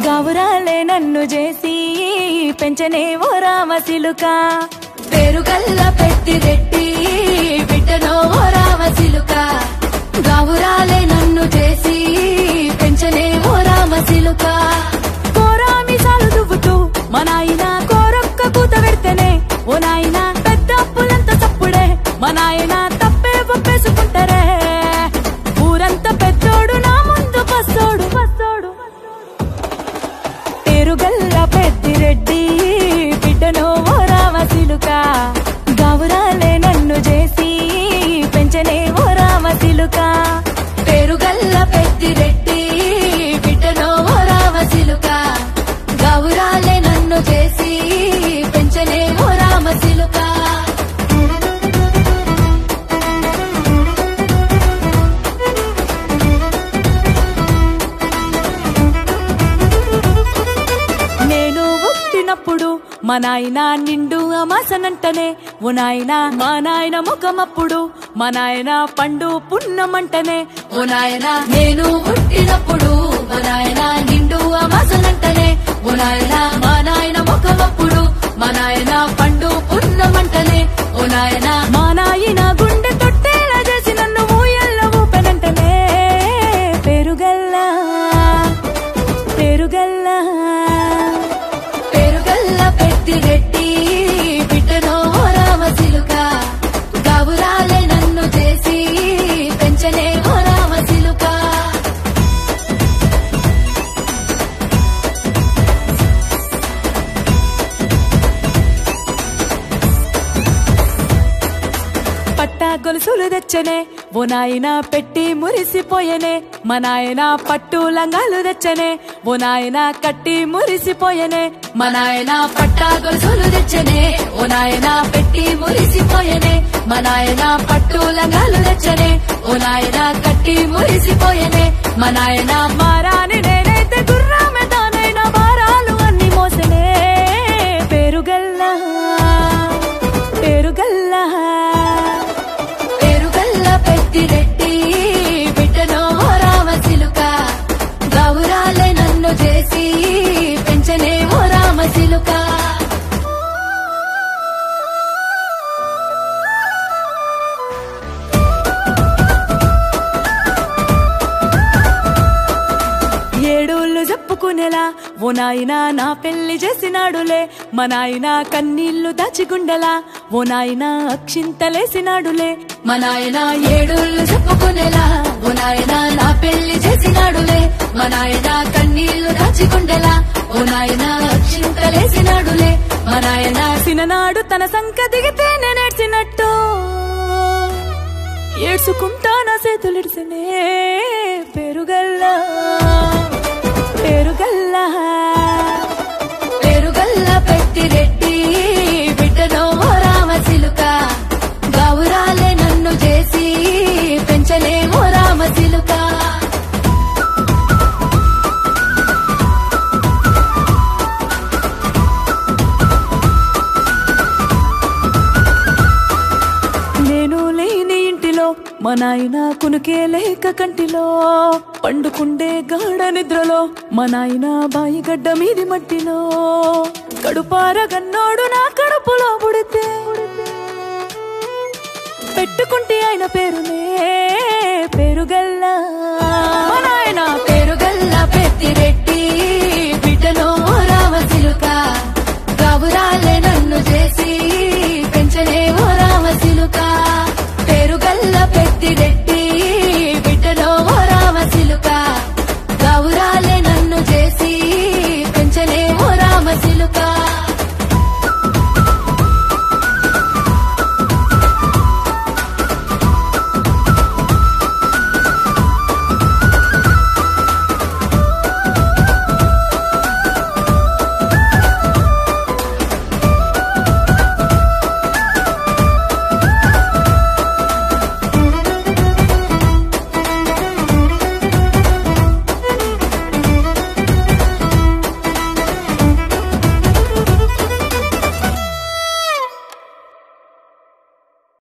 గౌరాలే నన్ను చేసి పెంచనే ఓ రామసిలుక పేరుగల్ల పెద్దిరెడ్డి బిడ్డనో ఓ రామసిలుక గౌరాలే నన్ను చేసి పెంచనే ఓ రామసిలుక కోరామిసాలు దువ్వుతూ మా నాయన కోరొక్క కూత పెడితేనే ఓ నాయన పెద్ద అప్పులంత తప్పుడే మా నాయన తప్పే ఒప్పేసుకుంటారే ఊరంతా పెద్దోడు నా ముందు పస్తోడు పస్తోడు పేరుగల్ల పెద్దిరెడ్డి బిడ్డనో ఓ రామసిలుక గౌరాలే నన్ను చేసి పెంచనే ఓ రామసిలుక పేరుగల్ల పెద్దిరెడ్డి బిడ్డనో ఓ రామసిలుక గౌరాలే నన్ను చేసి పెంచనే ఓ రామసిలుక నేను పుట్టినప్పుడు మా నాయన నిండు అమాసనంటనే ఓ నాయన మా నాయన ముఖమప్పుడు మా నాయన పండు పున్నమంటనే ఓ నాయనా నేను పుట్టినప్పుడు మా నాయన నిండు అమాసనంటనే ఓ నాయనా మా నాయన ముఖమప్పుడు మా నాయన పండు పున్నమంటనే ఓ నాయనా మా నాయన గుండె తొట్టేలా చేసి నన్ను ఊయల్ల ఊపెనంటనే పేరుగల్లా పేరుగల్లా పేరుగల్ల పెద్దిరెడ్డి బిడ్డనో ఓ రామసిలుక గౌరాలే నన్ను చేసి పెంచనే ఓ రామసిలుక పట్టా గొలుసులు తెచ్చనే ఓ నాయన పెట్టి మురిసిపోయనే మా నాయన పట్టు లంగాలు తెచ్చనే ఓ నాయన కట్టి మురిసిపోయనే మా నాయన పట్టా గొలుసులు తెచ్చనే ఓ నాయన పెట్టి మురిసిపోయనే మా నాయన పట్టు లంగాలు తెచ్చనే ఓ నాయన కట్టి మురిసిపోయనే మా నాయన మారాని నేనైతే గుర్రామె తానైనా భారాలు అన్ని మోసనే పేరుగల్లా పేరుగల్లా పేరుగల్ల పెద్దిరెడ్డి బిడ్డనో ఓ రామసిలుక గౌరాలే నన్ను చేసి పెంచనే ఓ రామసిలుక ఏడోళ్ళు చెప్పుకునేలా ఓ నాయన నా పెళ్లి చేసినాడులే మా నాయన కన్నీళ్లు దాచిగుండెలా ఓ నాయన అక్షింతలేసినాడులే మా నాయన ఏడుళ్ళు చెప్పుకునేలా ఓ నాయన నా పెళ్లి చేసినాడులే మా నాయన కన్నీళ్లు దాచికుండెలా ఓ నాయన అక్షింతలేసినాడులే మా నాయన సిననాడు తన సంక దిగితే నేనేడ్చినట్టు ఏడ్చుకుంటా నా చేతులిడిసినే పేరుగల్లా పేరుగల్లా పేరుగల్ల పెద్దిరెడ్డి బిడ్డనో ఓ రామసిలుక గౌరాలే నన్ను చేసి పెంచనే ఓ రామసిలుక నేను లేని ఇంటిలో మా నాయన కునుకే లేక కంటిలో పండుకుండే గాఢ నిద్రలో మా నాయన బాయిగడ్డ మీది మట్టిలో కడుపారగన్నోడు నా కడుపులో పుడితే పెట్టుకుంటే ఆయన పేరునే పేరుగల్లా మా నాయన పేరు